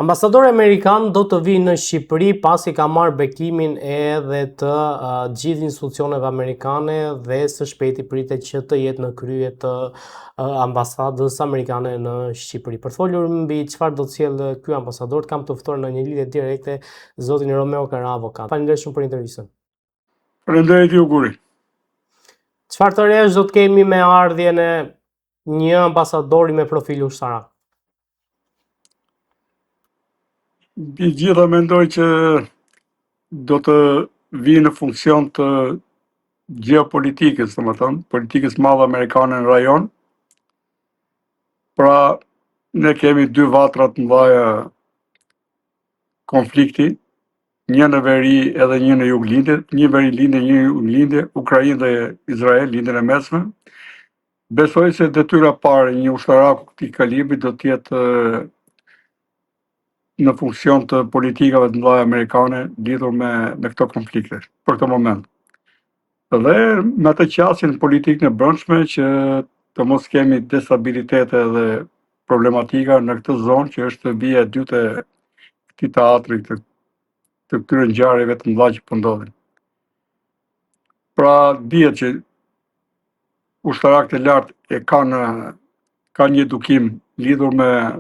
Ambasadori amerikan do të vijë në Shqipëri pasi ka marrë bekimin edhe të gjithë institucioneve amerikane dhe së shpejti pritet që të jetë në krye të ambasadës amerikane në Shqipëri. Për folur mbi çfarë do të sjellë ky ambasador, kam të ftuar në një lidhje direkte zotin Romeo Kara, avokat. Faleminderit shumë për intervistën. Faleminderit ju, Guri. Çfarë të resh do të kemi me ardhjen e një ambasadori me profil ushtarak? Mbi gjitha mendoj që do të vijë në funksion të geopolitikës, domethënë, politikës madhe amerikane në rajon. Pra, ne kemi dy vatra të mëdha konflikti, një në veri edhe një në juglindje, një veri lindje, një juglindje, Ukrainë dhe Izrael, lindjen e mesme. Besoj se detyra parë një ushtaraku këtij kalibri do të jetë në funksion të politikave të mëdha amerikane lidhur me këto konflikte për këtë moment. Dhe me atë qasjen politikën e brendshme që të mos kemi destabilitete dhe problematika në këtë zonë që është vija e dytë e këtij teatri të këtyre ngjarjeve të mëdha që po ndodhin. Pra dihet që ushtarakët e lartë kanë një edukim lidhur me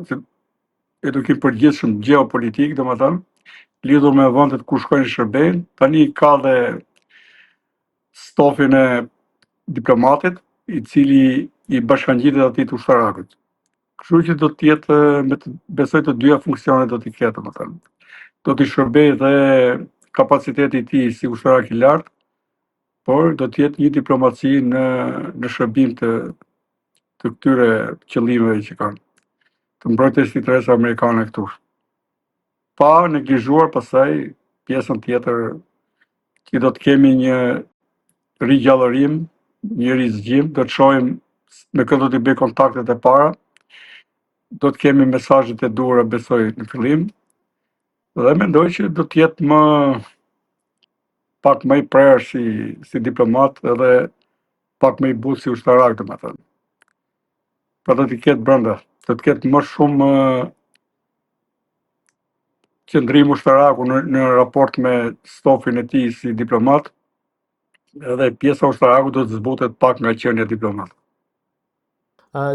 edukim përgjithshëm geopolitik, domethënë, lidhur me vendet ku shkojnë shërbejnë, tani ka dhe stofin e diplomatit, i cili i bashkangjitet atij të ushtarakut. Kështu që do të jetë, besoj të dyja funksionet do t'i ketë, domethënë. Do t'i shërbejë dhe kapaciteti i tij si ushtarak i lartë, por do të jetë një diplomaci në shërbim të këtyre qëllimeve që kanë, të mbrojtjes së interesave amerikane këtu. Pa neglizhuar pastaj pjesën tjetër që do të kemi një rigjallërim, një rizgjim, do të shohim me këtë do t'i bëj kontaktet e para, do të kemi mesazhet e duhura besoj në fillim, dhe mendoj që do të jetë pak më i prerë si diplomat edhe pak më i butë si ushtarak, domethënë. Pra do t'i ketë brenda, do të ketë më shumë qëndrim ushtaraku në raport me stofin e tij si diplomat, edhe pjesa ushtarakut do të zbutet pak nga qenia diplomat.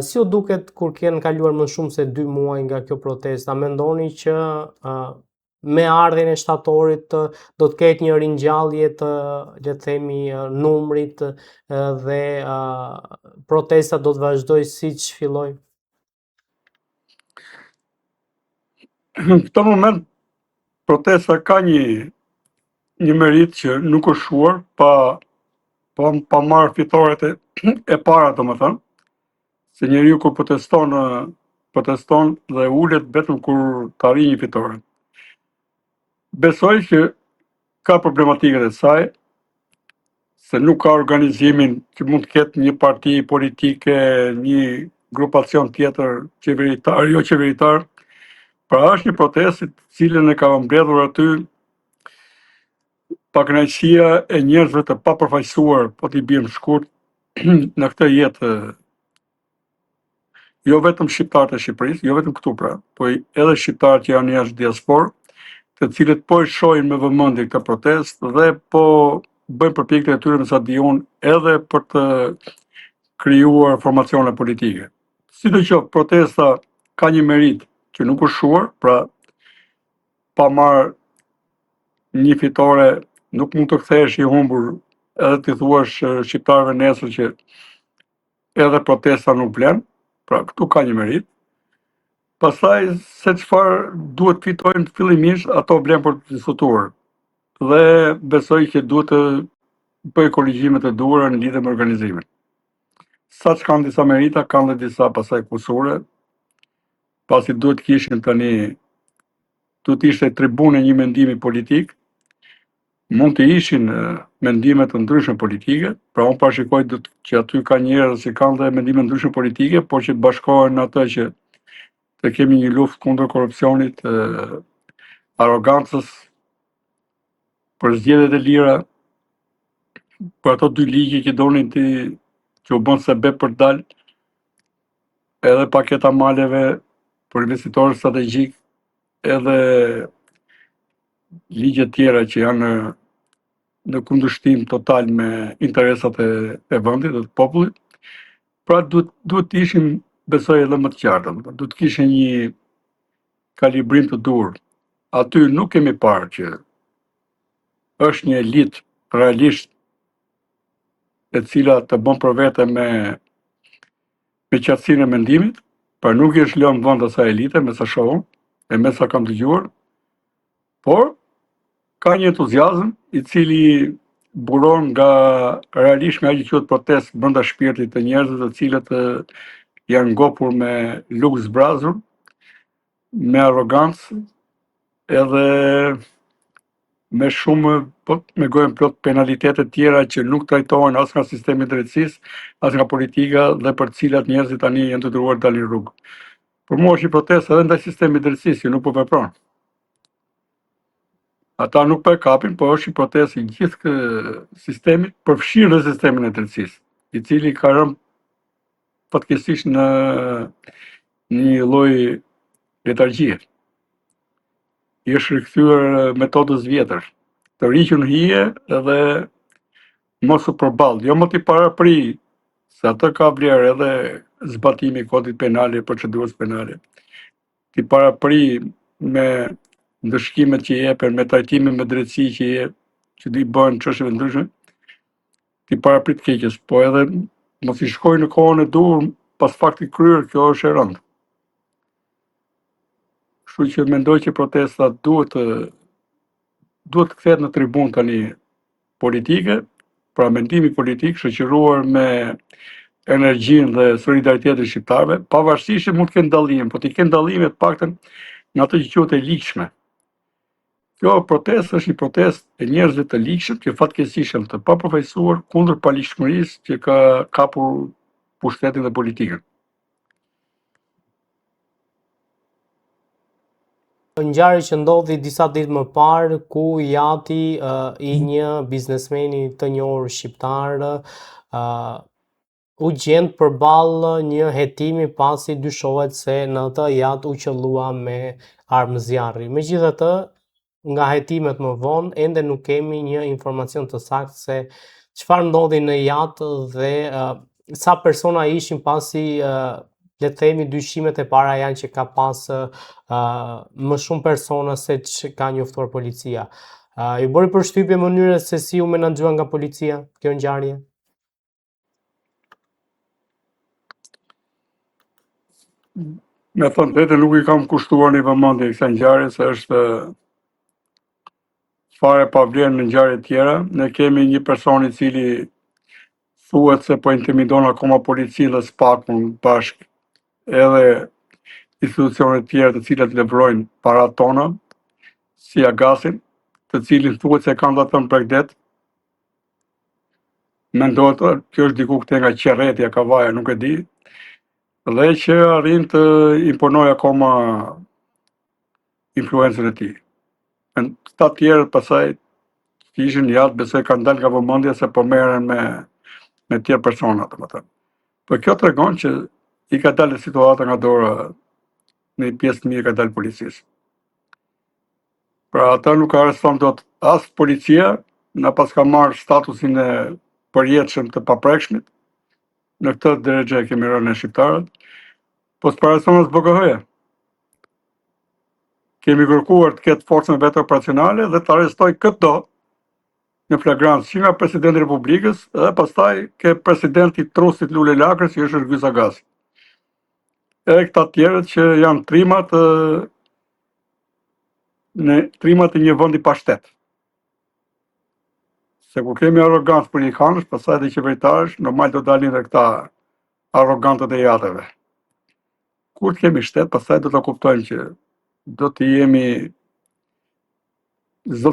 Si u duket kur kanë kaluar më shumë se 2 muaj nga kjo protesta, mendoni që me ardhjen e shtatorit do të ketë një ringjallje të, le të themi, numrit dhe protesta do të vazhdojë siç filloi? Në këtë moment protesta ka një merit që nuk është shuar pa marrë fitoret e para, domethënë, se njeriu kur proteston dhe ulet vetëm kur të arrijë një fitore. Besoj që ka problematikat e saj, se nuk ka organizimin që mund të ketë një parti politike, një grupacion tjetër qeveritar, jo qeveritar. Pra është një protestë cilën e ka mbledhur aty pakënaqësia e njerëzve të papërfaqësuar, po t'i bjem shkurt, në këtë jetë, jo vetëm shqiptarët e Shqipërisë, jo vetëm këtu pra, po edhe shqiptarët që janë jashtë diasporë, të cilët po e shohin me vëmendje këtë protestë dhe po bëjnë përpjekje e tyre në sa diun edhe për të krijuar formacione politike. Sidoqoftë, protesta ka një merit që nuk është shuar, pra pa marrë një fitore nuk mund të kthehesh i humbur edhe t'i thuash shqiptarëve nesër që edhe protesta nuk vlen, pra këtu ka një merit. Pastaj se çfarë duhet fitojnë fillimisht, ato vlen për të diskutuar. Dhe besoj që duhet të bëj korrigjimet e duhura në lidhje me organizimin. Saç kanë disa merita, kanë dhe disa pasaj kusure, pasi duhet kishin tani, duhet ishte tribune një mendimi politik, mund të ishin mendime të ndryshme politike, pra unë parashikoj që aty ka njerëz që kanë dhe mendime ndryshme politike, por që të bashkohen në atë që të kemi një luftë kundër korrupsionit, arrogancës, për zgjedhjet e lira, për ato 2 ligje që donin që u bën sebeb për dalë, edhe paketa maleve për investitorë strategjik, edhe ligje tjera që janë në kundërshtim total me interesat e vendit dhe të popullit. Pra duhet të ishim, besoj, edhe më të qartë, duhet të kishte një kalibrim të dur. Aty nuk kemi parë që është një elit realisht e cila të bën për vete me qartësinë e mendimit, pra nuk është lënë vend asaj elite, me sa shohun, e me sa kam dëgjuar, por ka një entuziazëm i cili buron realisht nga që quhet protestë brenda shpirtit të njerëzve të cilët janë ngopur me lukë zbrazur, me arrogancë edhe me shumë me gojën plot penalitete tjera që nuk trajtohen as nga sistemi i drejtësisë, as nga politika dhe për të cilat njerëzit tani janë detyruar të dalin në rrugë. Për mua është një protestë edhe ndaj sistemit të drejtësisë që nuk po vepron. Ata nuk po e kapin, po është një protestë i gjithë sistemit, përfshirë dhe sistemin e drejtësisë, i cili ka rënë fatkeqësisht në një lloj letargjie. I është rikthyer metodës vjetër, të riqur në hije edhe mos u përball, jo më t'i parapri, se atë ka vlerë edhe zbatimi i kodit penal e procedurës penale. T'i parapri me ndëshkimet që jepen, me trajtimin me drejtësi që i bën çështjeve ndryshme, t'i paraprit keqes, po edhe mos i shkojë në kohën e dur pas faktit kryer, kjo është e rëndë. Kështu që mendoj që protesta duhet të kthehet në tribunë tani politike, pra mendimi politik shoqëruar me energjinë dhe solidaritetin shqiptarëve, pavarësisht se mund të kenë dallime, po të kenë dallime të paktën në atë që quhet e ligjshme. Kjo protestë është një protestë e njerëzve të ligjshëm që fatkeqësisht janë të papërfaqësuar kundër paligjshmërisë që ka kapur pushtetin dhe politikën. Ngjarje që ndodhi disa ditë më parë, ku jati i një biznesmeni të njohur shqiptar u gjend përballë një hetimi pasi dyshohet se në atë jat u qellua me armë zjarri. Megjithatë, nga hetimet më vonë, ende nuk kemi një informacion të saktë se çfarë ndodhi në jat dhe sa persona ishin, pasi le të themi dyshimet e para janë që ka pas më shumë persona se që ka njoftuar policia. Ju bëri përshtypje mënyrë se si u menaxhua nga policia kjo ngjarje? Me thënë drejtën, nuk i kam kushtuar një vëmendje kësaj ngjarje, se është fare pa vlerë në ngjarje tjera. Ne kemi një person i cili thuhet se po intimidon akoma policinë dhe SPAK-un bashkë, edhe institucionet tjera të cilat levrojnë parat tona, si Agasin, të cilin thuhet se kanë dhënë Bregdet. Mendohet kjo është diku këthe nga Qerreti, Kavaja, nuk e di, dhe që arrin të imponojë akoma influencën e tij. Këta tjerët pasaj që ishin jashtë, besoj kanë dalë nga vëmendja se po merren me tjerë persona, domethënë. Po kjo tregon që i ka dalë situata nga dora, në një pjesë të mirë ka dalë policisë. Pra ata nuk arreston dot as policia, na pas ka marrë statusin e përjetshëm të paprekshmit, në këtë drejtë kemi rënë ne shqiptarët, po s'pa arreston as BKH-ja. Kemi kërkuar të ketë forcën vetë operacionale dhe të arrestoj këto në flagrancë që nga presidenti i Republikës dhe pastaj ke presidenti i trusit Lule Lakrës, që është Ergyz Agasi. Edhe këta tjerët që janë trimat e një vendi pa shtet. Se kur kemi arrogancë politikanësh, pastaj dhe qeveritarësh, normal do dalin dhe këta arrogantët e jateve. Kur kemi shtet, pastaj do të kuptojmë që do të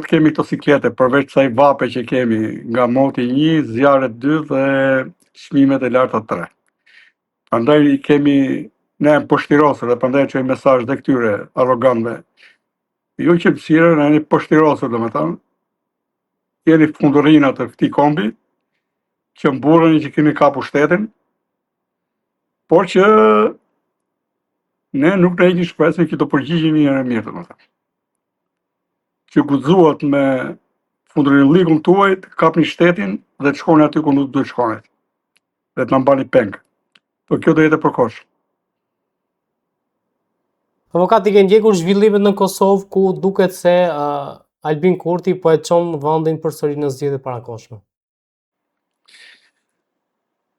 kemi këto siklete, përveç kësaj vape që kemi nga moti 1, zjarret 2 dhe çmimet e larta 3. Prandaj kemi ne poshtirosur dhe prandaj çoj mesazh dhe këtyre arrogantëve. Jo që psiren, jeni poshtirosur, domethënë, jeni fundurrina të këtij kombi, që mburreni që kemi kapur shtetin, por që ne nuk na heqin shpresën që do përgjigjemi herë mirë, domethënë. që guxuat me fundërligun tuaj të kapni shtetin dhe të shkoni aty ku nuk duhet të shkoni. Dhe të na mbani peng. Po kjo do jetë e përkohshme. Avokati, ke ndjekur zhvillimet në Kosovë ku duket se Albin Kurti po e çon vendin përsëri në zgjedhjet parakohshme.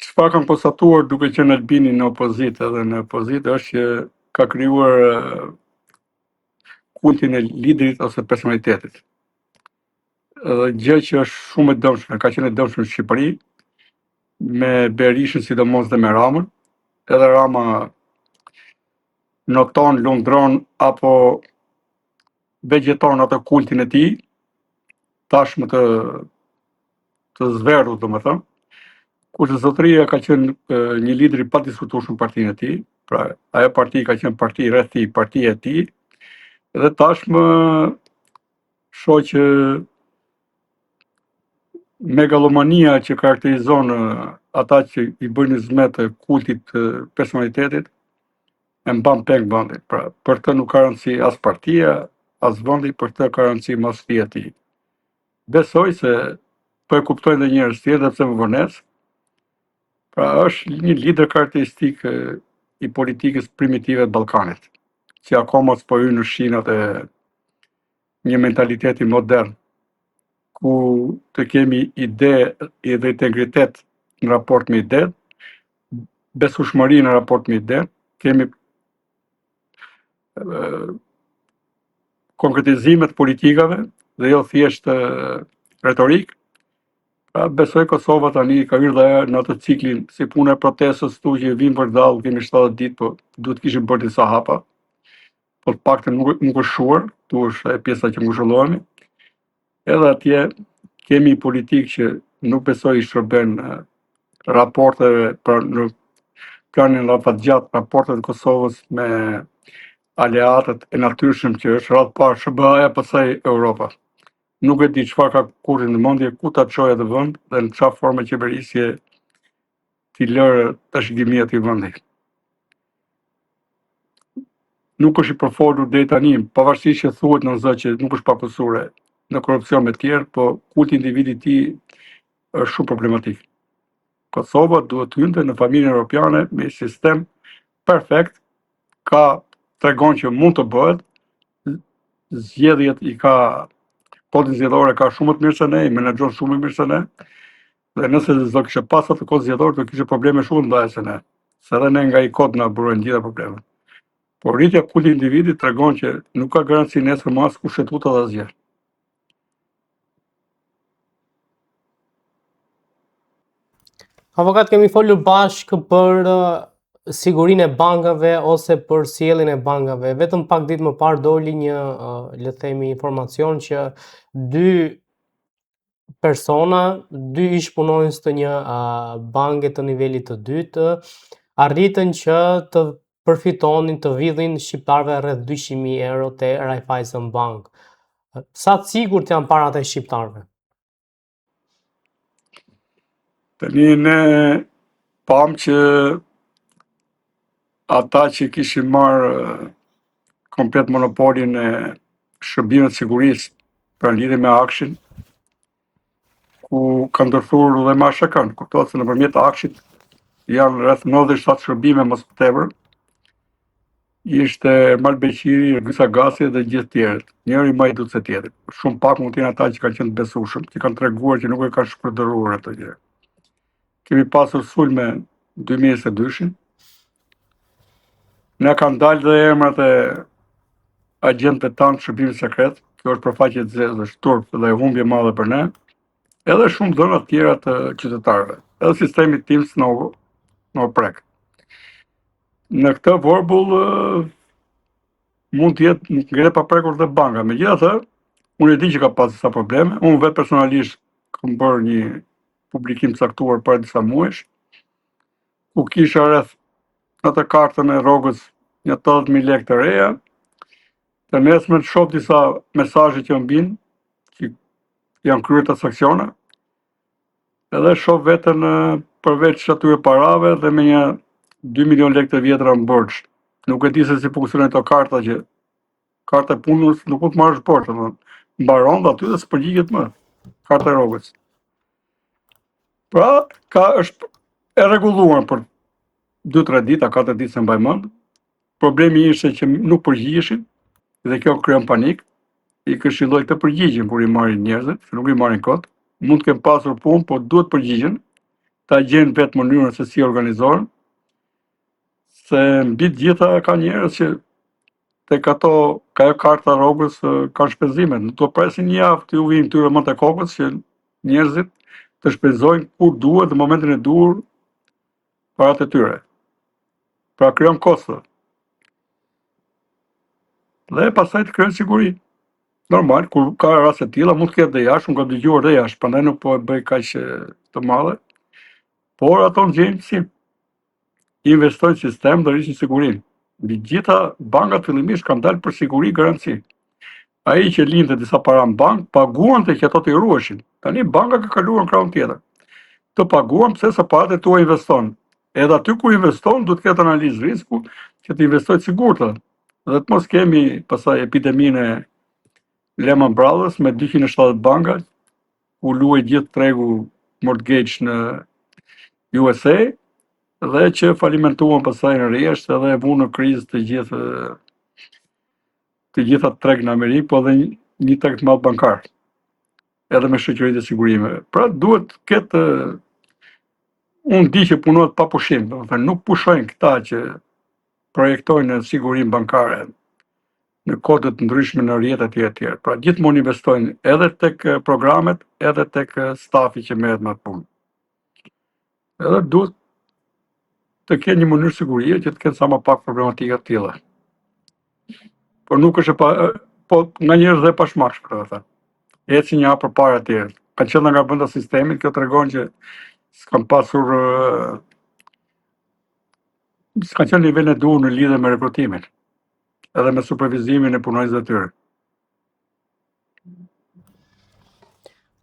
Çfarë kam konstatuar duke qenë Albini në opozitë edhe në opozitë është që ka krijuar kultin e liderit ose personalitetit. Edhe gjë që është shumë e dëmshme, ka qenë e dëmshme në Shqipëri, me Berishën sidomos dhe me Ramën. Edhe Rama noton, lundron apo vegjeton atë kultin e tij, tashmë të zverrur domethënë. Kurse Zotëria ka qenë një lider i padiskutueshëm në partinë e tij, pra ajo parti ka qenë parti rreth tij, partia e tij, dhe tashmë shoh që megalomania që karakterizon ata që i bëjnë zmet të kultit personalitetit e mban peng vendin. Pra, për të nuk ka rëndësi as partia, as vendi, për të ka rëndësi mosfia e tij. Besoj se po e kuptojnë edhe njerëz tjerë, dhe pse më vones. Pra, është një lider karakteristik i politikës primitive të Ballkanit, që akoma s'po hyn në shinat e një mentaliteti modern, ku të kemi ide dhe integritet në raport me ide, besueshmëri në raport me ide, kemi konkretizimet politikave dhe jo thjesht retorik. Pra, besoj Kosova tani ka hyrë dhe në atë ciklin si puna e protestës tu që vim për dallë, kemi 70 ditë, po duhet kishim bërë disa hapa. Po të paktën nuk është shuar, tu është pjesa që ngushëllohemi. Edhe atje kemi politikë që nuk besoj i shërben raporteve në planin afatgjat, raportet e Kosovës me aleatët e natyrshëm që është radhë parë SBA-ja pastaj Europa. Nuk e di çfarë ka Kurti në mendje, ku ta çojë atë vend dhe në çfarë forme qeverisje t'i lërë trashëgimia të vendit. Nuk është i përfolur deri tani, pavarësisht që thuhet në zë që nuk është pakusure në korrupsion me të tjerë, po kulti individit i tij është shumë problematik. Kosova duhet të hynte në familjen europiane me sistem perfekt, tregon që mund të bëhet, zgjedhjet i ka kodin zgjedhore ka shumë të mirë se ne, i menaxhon shumë më mirë se ne, dhe nëse do kishte pas atë kod zgjedhor, do kishte probleme shumë të mëdha se ne, se edhe ne nga i kod na burojnë gjitha problemet. Por rritja e kultit individit tregon që nuk ka garanci nesër mas kushtetuta dhe asgjë. Avokat, kemi folur bashkë për sigurinë e bankave ose për sjelljen e bankave. Vetëm pak ditë më parë doli një, le të themi, informacion që dy persona, dy ish-punonjës të një banke të nivelit të dytë, arritën që të përfitonin, të vidhin shqiptarëve rreth 200.000 euro te Raiffeisen Bank. Sa të sigurt janë parat e shqiptarëve? Tani ne pam që ata që kishin marrë komplet monopolin e shërbimeve të sigurisë për lidhje me akshin, ku ka ndërthurur dhe mashakën, kuptohet se nëpërmjet akshit janë rreth 97 shërbime mos tepër. Ishte Ermal Beqiri, Ergysa Gasi dhe gjithë tjerët. Njëri më i dut se tjetri. Shumë pak mund të jenë ata që kanë qenë të besueshëm, që kanë treguar që nuk e kanë shpërdoruar ato gjë. Kemi pasur sulme 2022-shin. Ne kanë dalë dhe emrat e agjentëve tanë të shërbimit sekret. Kjo është përfaqe e zezë, është turp dhe humbje madhe për ne. Edhe shumë dhëna të tjera të qytetarëve. Edhe sistemi Teams në prek. Në këtë vorbull mund të jetë ngre pa prekur dhe banka. Megjithatë, unë e di që ka pas disa probleme. Unë vetë personalisht kam bërë një publikim caktuar para disa muajsh, ku kisha rreth në të kartën e rrogës një 80.000 lekë të reja. Të nesme të shoh disa mesazhe që më bijnë, që janë kryer transaksione. Edhe shoh veten përveç atyre parave dhe me një 2 milion lekë të vjetra në borxh. Nuk e di se si funksionojnë ato karta që karta e punës nuk mund të marrësh borxh, mbaron dhe aty dhe s'përgjigjet më. Karta e rrogës. Pra, është e rregulluar për 2-3 ditë, 4 ditë se mbaj mend. Problemi ishte që nuk përgjigjeshin dhe kjo krijon panik. I këshilloj të përgjigjen kur i marrin njerëzit, se nuk i marrin kot. Mund të kenë pasur punë, po duhet përgjigjen, ta gjejnë vetë mënyrën se si organizohen. Se mbi të gjitha ka njerëz që tek ato ka karta rrogës ka shpenzime. Nuk do presin një javë të u vinë këtyre më të kokës që njerëzit të shpenzojnë kur duhet në momentin e duhur parat e tyre. Pra krijon kosto. Dhe pastaj të krijon siguri. Normal, kur ka raste të tilla mund të ketë dhe jashtë, unë kam dëgjuar dhe jashtë, prandaj nuk po e bëj kaq të madhe. Por ato gjejnë si investojnë në sistem dhe rrisin sigurinë. Mbi gjitha bankat fillimisht kanë dalë për siguri garanci. Ai që linte disa para në bank paguante që ato të ruheshin. Tani banka ka kaluar në krahun tjetër. Të paguam pse sa paratë tua investon. Edhe aty ku investon duhet të ketë analizë risku që të investojë sigurt. Dhe të mos kemi pastaj epideminë e Lehman Brothers me 270 banka, ku luaj gjithë tregu mortgage në USA, dhe që falimentuan pastaj në rresht edhe e vunë në krizë të gjitha treg në Amerikë, po edhe një treg të madh bankar, edhe me shoqëritë e sigurimeve. Pra duhet ketë, unë di që punohet pa pushim, nuk pushojnë këta që projektojnë në sigurinë bankare në kode të ndryshme në rrjete etj. Pra gjithmonë investojnë edhe tek programet, edhe tek stafi që merret me atë punë. Edhe duhet të kenë një mënyrë sigurie që të kenë sa më pak problematika të tilla. Por nuk është po nga njerëz dhe pashmangsh për ta. Eci një hap përpara të tjerë. Ka qenë nga brenda sistemit, kjo tregon që s'kan pasur s'kan qenë nivel e duhur në lidhje me rekrutimin, edhe me supervizimin e punonjësve të tyre.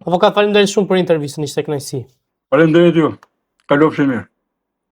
Avokat, faleminderit shumë për intervistën, ishte kënaqësi. Faleminderit ju. Kalofshi mirë.